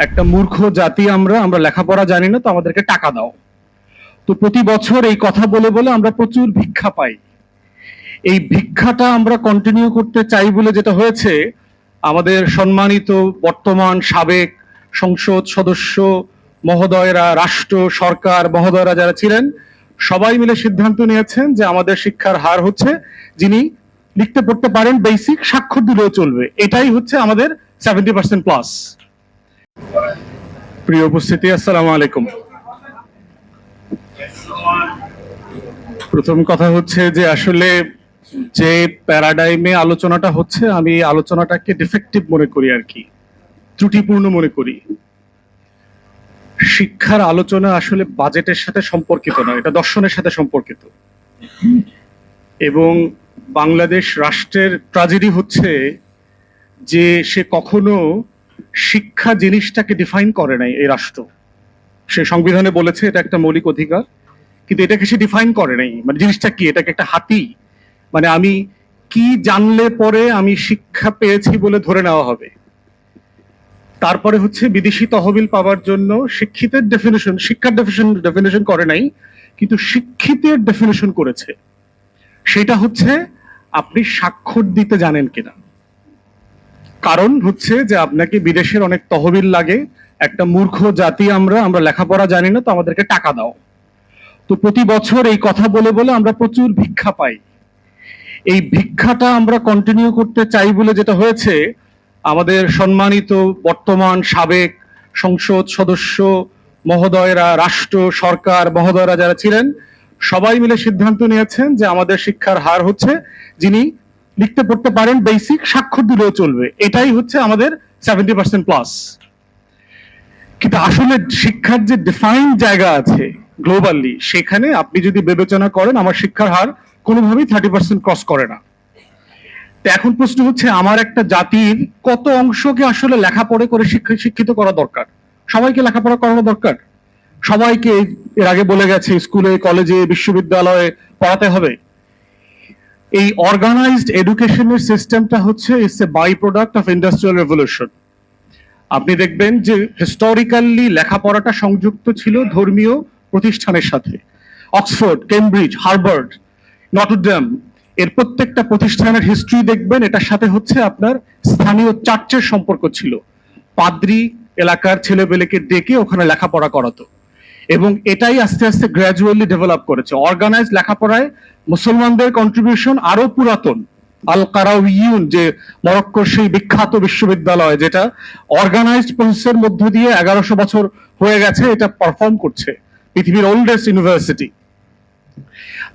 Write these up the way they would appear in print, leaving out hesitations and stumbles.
একটা মূর্খ জাতি আমরা আমরা লেখাপড়া জানি না, তো আমাদেরকে টাকা দাও। তো প্রতি বছর এই কথা বলে বলে আমরা প্রচুর ভিক্ষা পাই। এই ভিক্ষাটা আমরা কন্টিনিউ করতে চাই বলে যেটা হয়েছে, আমাদের সম্মানিত বর্তমান সাবেক সংসদ সদস্য মহোদয়রা, রাষ্ট্র সরকার মহোদয়রা যারা ছিলেন, সবাই মিলে সিদ্ধান্ত নিয়েছেন যে আমাদের শিক্ষার হার হচ্ছে, যিনি লিখতে পড়তে পারেন বেসিক স্বাক্ষর দিলেও চলবে, এটাই হচ্ছে আমাদের 70% প্লাস। প্রিয় উপস্থিতি, আসসালামু আলাইকুম। প্রথম কথা হচ্ছে যে আসলে যে প্যারাডাইমে আলোচনাটা হচ্ছে, আমি আলোচনাটাকে ডিফেক্টিভ মনে করি, আর কি ত্রুটিপূর্ণ মনে করি। শিক্ষার আলোচনা আসলে বাজেটের সাথে সম্পর্কিত নয়, এটা দর্শনের সাথে সম্পর্কিত। এবং বাংলাদেশ রাষ্ট্রের ট্র্যাজেডি হচ্ছে যে সে কখনো শিক্ষা জিনিসটাকে ডিফাইন করে নাই। এই রাষ্ট্র, সে সংবিধানে বলেছে এটা একটা মৌলিক অধিকার, কিন্তু এটাকে সে ডিফাইন করে নাই। মানে জিনিসটা কি, এটাকে একটা হাতি, মানে আমি কি জানলে পরে আমি শিক্ষা পেয়েছি বলে ধরে নেওয়া হবে। তারপরে হচ্ছে বিদেশি তহবিল পাওয়ার জন্য শিক্ষিতের ডেফিনেশন, শিক্ষার ডেফিনেশন করে নাই, কিন্তু শিক্ষিতের ডেফিনেশন করেছে। সেটা হচ্ছে আপনি স্বাক্ষর দিতে জানেন কিনা। কারণ হচ্ছে যে আপনাকে বিদেশের অনেক তহবিল লাগে। একটা মূর্খ জাতি আমরা আমরা লেখাপড়া জানি না, তো আমাদেরকে টাকা দাও। তো প্রতি বছর এই কথা বলে বলে আমরা প্রচুর ভিক্ষা পাই। এই ভিক্ষাটা আমরা কন্টিনিউ করতে চাই বলে যেটা হয়েছে, আমাদের সম্মানিত বর্তমান সাবেক সংসদ সদস্য মহোদয়রা, রাষ্ট্র সরকার মহোদয়রা যারা ছিলেন, সবাই মিলে সিদ্ধান্ত নিয়েছেন যে আমাদের শিক্ষার হার হচ্ছে, যিনি লিখতে পড়তে পারেন বেসিক স্বাক্ষর দিলেও চলবে, এটাই হচ্ছে আমাদের 70% প্লাস। কিন্তু আসলে শিক্ষার যে ডিফাইন জায়গা আছে গ্লোবালি, সেখানে আপনি যদি বিবেচনা করেন, আমার শিক্ষার হার কোনোভাবেই 30% ক্রস করে না। তো এখন প্রশ্ন হচ্ছে, আমার একটা জাতির কত অংশকে আসলে লেখাপড়া করে শিক্ষিত করা দরকার? সবাইকে লেখাপড়া করানো দরকার? সবাইকে এর আগে বলে গেছে স্কুলে কলেজে বিশ্ববিদ্যালয়ে পড়াতে হবে? এই অর্গানাইজড এডুকেশনের সিস্টেমটা হচ্ছে it's a by product of industrial revolution. আপনি দেখবেন যে হিস্টোরিক্যালি লেখাপড়াটা সংযুক্ত ছিল ধর্মীয় প্রতিষ্ঠানের সাথে। অক্সফোর্ড, কেমব্রিজ, হার্ভার্ড, নটরডেম, এর প্রত্যেকটা প্রতিষ্ঠানের হিস্ট্রি দেখবেন, এটার সাথে হচ্ছে আপনার স্থানীয় চার্চের সম্পর্ক ছিল। পাদ্রি এলাকার ছেলেপেলেকে ডেকে ওখানে লেখাপড়া করাতো, এবং এটাই আস্তে আস্তে গ্র্যাজুয়ালি ডেভেলপ করেছে। অর্গানাইজ লেখাপড়ায় মুসলমানদের কন্ট্রিবিউশন আরো পুরাতন। আল কারাউইয়ুন, যে মরক্কোর সেই বিখ্যাত বিশ্ববিদ্যালয়, যেটা অর্গানাইজড প্রসেসের মধ্য দিয়ে 1100 বছর হয়ে গেছে, এটা পারফর্ম করছে, পৃথিবীর ওল্ডেস্ট ইউনিভার্সিটি।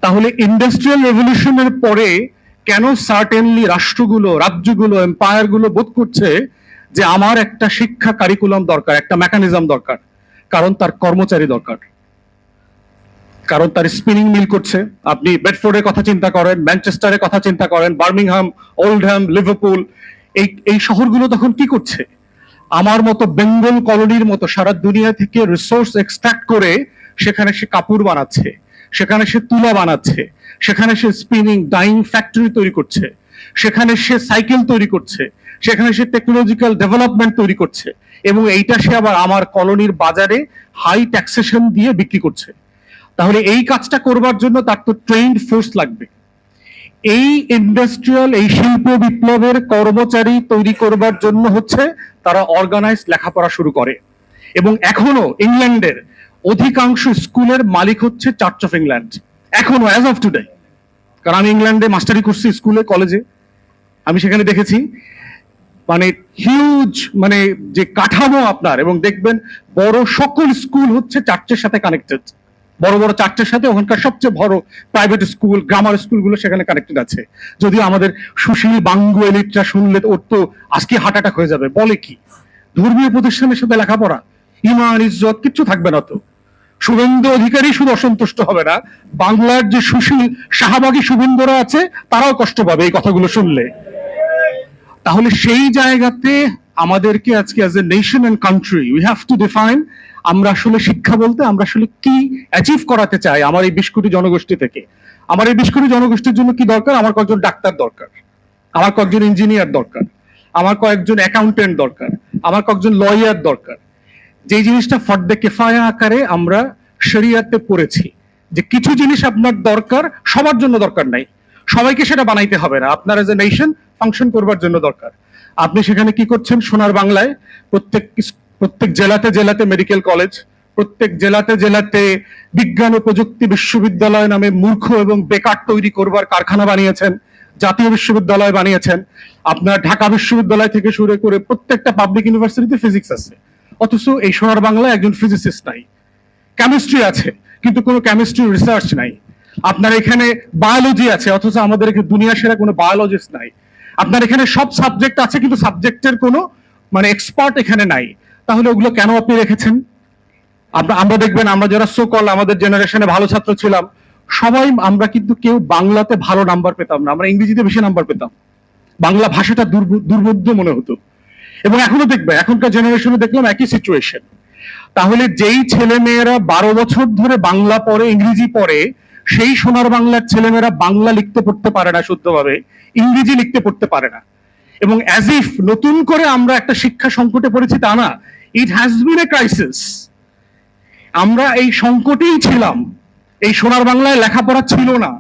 তাহলে ইন্ডাস্ট্রিয়াল রেভলিউশনের পরে কেন সার্টেনলি রাষ্ট্রগুলো, রাজ্যগুলো, এম্পায়ারগুলো বোধ করছে যে আমার একটা শিক্ষা কারিকুলাম দরকার, একটা মেকানিজম দরকার? কারণ তার কর্মচারী দরকার, কারণ তার স্পিনিং মিল করছে। আপনি বেডফোর্ডের কথা চিন্তা করেন, ম্যানচেস্টারের কথা চিন্তা করেন, বার্মিংহাম, ওল্ডহ্যাম, লিভারপুল, এই শহরগুলো তখন কি করছে? আমার মতো বেঙ্গল কলোনির মতো সারা দুনিয়া থেকে রিসোর্স এক্সট্রাক্ট করে সেখানে সে কাপড় বানাচ্ছে, সেখানে সে তুলা বানাচ্ছে, সেখানে সে স্পিনিং ডাইং ফ্যাক্টরি তৈরি করছে, সেখানে সে সাইকেল তৈরি করছে, সেখানে সে টেকনোলজিক্যাল ডেভেলপমেন্ট তৈরি করছে, এবং এইটা সে আবার আমার কলোনির বাজারে হাই ট্যাক্সেশন দিয়ে বিক্রি করছে। তাহলে এই কাজটা করবার জন্য তার তো ট্রেইনড ফোর্স লাগবে। এই ইন্ডাস্ট্রিয়াল, এই শিল্প বিপ্লবের কর্মচারী তৈরি করবার জন্য হচ্ছে তারা অর্গানাইজ লেখাপড়া শুরু করে। এবং এখনো ইংল্যান্ডের অধিকাংশ স্কুলের মালিক হচ্ছে চার্চ অফ ইংল্যান্ড, এখনো অ্যাজ অফ টুডে। কারণ আমি ইংল্যান্ডে মাস্টারি করছি, স্কুলে কলেজে, আমি সেখানে দেখেছি মানে হিউজ, মানে যে কাঠামো আপনার, এবং দেখবেন বড় সকল স্কুল হচ্ছে চার্চের সাথে কানেক্টেড। বড় বড় চার্চের সাথে ওখানকার সবচেয়ে বড় প্রাইভেট স্কুল, গ্রামার স্কুলগুলো সেখানে কানেক্টেড আছে। যদিও আমাদের সুশীল বাঙ্গু এলিটরা শুনলে ওর তো আজকে হার্ট অ্যাটাক হয়ে যাবে, বলে কি ধর্মীয় প্রতিষ্ঠানের সাথে লেখাপড়া, ইমান ইজ্জত কিচ্ছু থাকবে না। তো শুভেন্দু অধিকারী শুধু অসন্তুষ্ট হবে না, বাংলার যে সুশীল শাহবাগী শুভেন্দুরা আছে তারাও কষ্ট পাবে এই কথাগুলো শুনলে। তাহলে সেই জায়গাতে আমাদেরকে আজকে as a nation and country we have to define আমরা আসলে শিক্ষা বলতে আমরা আসলে কি অ্যাচিভ করাতে চাই আমার এই 20 কোটি জনগোষ্ঠী থেকে। আমার এই 20 কোটি জনগোষ্ঠীর জন্য কি দরকার? আমার কয়েকজন ডাক্তার দরকার, আমার কয়েকজন ইঞ্জিনিয়ার দরকার, আমার কয়েকজন অ্যাকাউন্টেন্ট দরকার, আমার কয়েকজন লয়ার দরকার। যে জিনিসটা ফর্দে কেফায়া আকারে আমরা শরিয়াতে পড়েছি, যে কিছু জিনিস আপনার দরকার, সবার জন্য দরকার নাই, সবাইকে সেটা বানাইতে হবে না, আপনার এজ এ নেশন ফাংশন করবার জন্য দরকার। আপনি সেখানে কি করছেন? সোনার বাংলায় প্রত্যেক জেলাতে জেলাতে মেডিকেল কলেজ, প্রত্যেক জেলাতে জেলাতে বিজ্ঞান ও প্রযুক্তি বিশ্ববিদ্যালয় নামে মূর্খ এবং বেকার তৈরি করবার কারখানা বানিয়েছেন, জাতীয় বিশ্ববিদ্যালয় বানিয়েছেন। আপনার ঢাকা বিশ্ববিদ্যালয় থেকে শুরু করে প্রত্যেকটা পাবলিক ইউনিভার্সিটিতে ফিজিক্স আছে, অথচ এই সোনার বাংলায় একজন ফিজিসিস্ট নাই। কেমিস্ট্রি আছে, কিন্তু কোনো কেমিস্ট্রি রিসার্চ নাই। আপনার এখানে বায়োলজি আছে, অথচ আমাদের এখানে দুনিয়া সেরা কোনো বায়োলজিস্ট নাই। আপনার এখানে সব সাবজেক্ট আছে, কিন্তু সাবজেক্টের কোনো মানে এক্সপার্ট এখানে নাই। তাহলে ওগুলো কেন আপনি রেখেছেন? আমরা দেখবেন, আমরা যারা সোকল আমাদের জেনারেশনে ভালো ছাত্র ছিলাম, সবাই আমরা কিন্তু কেউ বাংলাতে ভালো নাম্বার পেতাম না, আমরা ইংরেজিতে বেশি নাম্বার পেতাম। বাংলা ভাষাটা দুর্বোধ্য মনে হতো। এবং এখনো দেখবে, এখনকার জেনারেশনে দেখলাম একই সিচুয়েশন। তাহলে যেই ছেলে মেয়েরা 12 বছর ধরে বাংলা পড়ে, ইংরেজি পড়ে, সেই সোনার বাংলার ছেলেমেয়েরা বাংলা লিখতে পড়তে পারে না শুদ্ধভাবে, ইংরেজি লিখতে পড়তে পারে না। এবং অ্যাজ ইফ নতুন করে আমরা একটা শিক্ষা সংকটে পড়েছি, তা না। It has been A crisis. আমরা এই সংকটেই ছিলাম। এই সোনার বাংলায় লেখাপড়া ছিল না,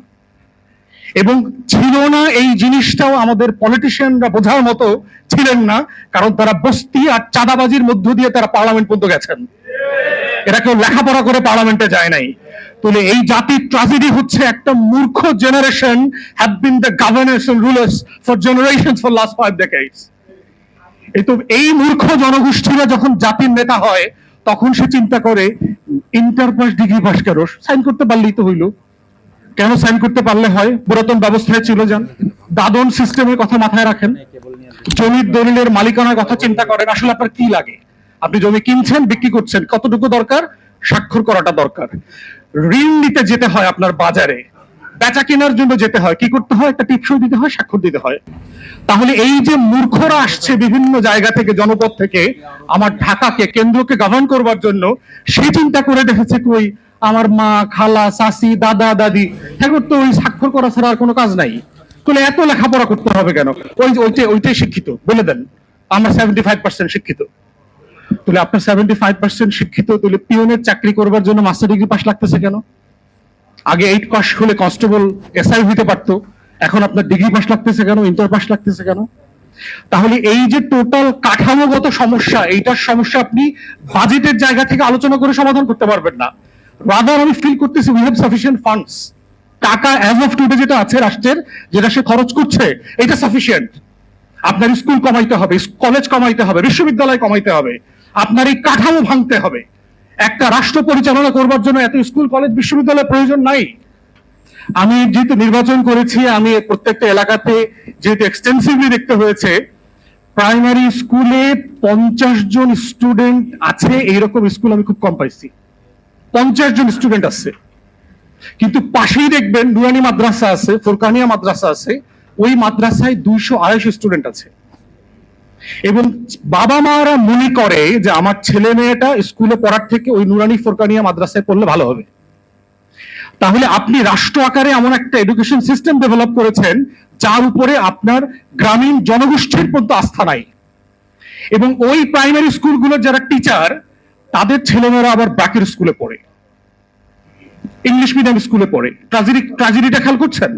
এবং ছিল না এই জিনিসটাও আমাদের পলিটিশিয়ানরা বোঝার মতো ছিলেন না, কারণ তারা বস্তি আর চাঁদাবাজির মধ্য দিয়ে তারা পার্লামেন্ট পর্যন্ত গেছেন। এরা কেউ লেখাপড়া করে পার্লামেন্টে যায় নাই। তাহলে এই জাতির ট্র্যাজেডি হচ্ছে একটা মূর্খ generation have been the governors and rulers for generations for last 5 decades। এই মূর্খ জনগোষ্ঠীরা যখন জাতির নেতা হয়, তখন সে চিন্তা করে ইন্টার পাস ডিগ্রি পাস কেন, সাইন করতে পারলেই তো হইলো। কেন সাইন করতে পারলে হয়? পুরাতন ব্যবস্থায় চলে যান, দাদন সিস্টেমের কথা মাথায় রাখেন, জমির দলিলের মালিকানার কথা চিন্তা করেন। আসলে আপনার কি লাগে? আপনি জমি কিনছেন, বিক্রি করছেন, কতটুকু দরকার? স্বাক্ষর করাটা দরকার। ঋণ নিতে যেতে হয় আপনার বাজারে, বেচা কেনার জন্য যেতে হয়, কি করতে হয়? একটা টিপসই দিতে হয়, স্বাক্ষর দিতে হয়। তাহলে এই যে মূর্খরা আসছে বিভিন্ন জায়গা থেকে, জনপদ থেকে, আমার ঢাকাকে, কেন্দ্রকে গভর্ন করবার জন্য, সে চিন্তা করে দেখেছে কই আমার মা, খালা, চাচি, দাদা, দাদি, এখন তো ওই স্বাক্ষর করা ছাড়া আর কোনো কাজ নাই। তাহলে এত লেখাপড়া করতে হবে কেন? ওইটাই শিক্ষিত বলে দেন, আমরা 75% শিক্ষিত। তাহলে আপনার 75% শিক্ষিত, তাহলে পিওনের চাকরি করবার জন্য মাস্টার ডিগ্রি পাস লাগতেছে কেন? আগে 8 পাস হলে কনস্টেবল এসআই হইতে পারতো, এখন আপনার ডিগ্রি পাস লাগতেছে কেন? ইন্টার পাস লাগতেছে কেন? তাহলে এই যে টোটাল কাঠামোগত সমস্যা, এইটার সমস্যা আপনি বাজেটের জায়গা থেকে আলোচনা করে সমাধান করতে পারবেন না। রাদার আমি ফিল করতেছি উই হ্যাভ সাফিসিয়েন্ট ফান্ডস। টাকা অ্যাজ অফ টুডে যেটা আছে রাষ্ট্রের, যেটা সে খরচ করছে, এটা সাফিসিয়েন্ট। আপনার স্কুল কমাইতে হবে, কলেজ কমাইতে হবে, বিশ্ববিদ্যালয় কমাইতে হবে, আপনার এই কাঠামো ভাঙতে হবে। একটা রাষ্ট্র পরিচালনা করবার জন্য এত স্কুল কলেজ বিশ্ববিদ্যালয়ের প্রয়োজন নাই। আমি যেহেতু নির্বাচন করেছি, আমি প্রত্যেকটা এলাকাতে যেহেতু এক্সটেন্সিভলি দেখতে হয়েছে, প্রাইমারি স্কুলে 50 জন স্টুডেন্ট আছে এইরকম স্কুল আমি খুব কম পাইছি। 50 জন স্টুডেন্ট আছে, কিন্তু পাশেই দেখবেন নুরানি মাদ্রাসা আছে, ফুরকানিয়া মাদ্রাসা আছে, ওই মাদ্রাসায় 200-250 স্টুডেন্ট আছে। এবং বাবা মারা মনে করে যে আমার ছেলে মেয়েটা স্কুলে পড়ার থেকে ওই নুরানি ফুরকানিয়া মাদ্রাসায় পড়লে ভালো হবে। তাহলে আপনি রাষ্ট্র আকারে এমন একটা এডুকেশন সিস্টেম ডেভেলপ করেছেন যার উপরে আপনার গ্রামীণ জনগোষ্ঠীর পর্যন্ত আস্থা নাই। এবং ওই প্রাইমারি স্কুলগুলোর যারা টিচার, তাদের ছেলেমেয়েরা আবার ব্র্যাকেট স্কুলে পড়ে, ইংলিশ মিডিয়াম স্কুলে পড়ে। ট্র্যাজেডিটা খেয়াল করছেন?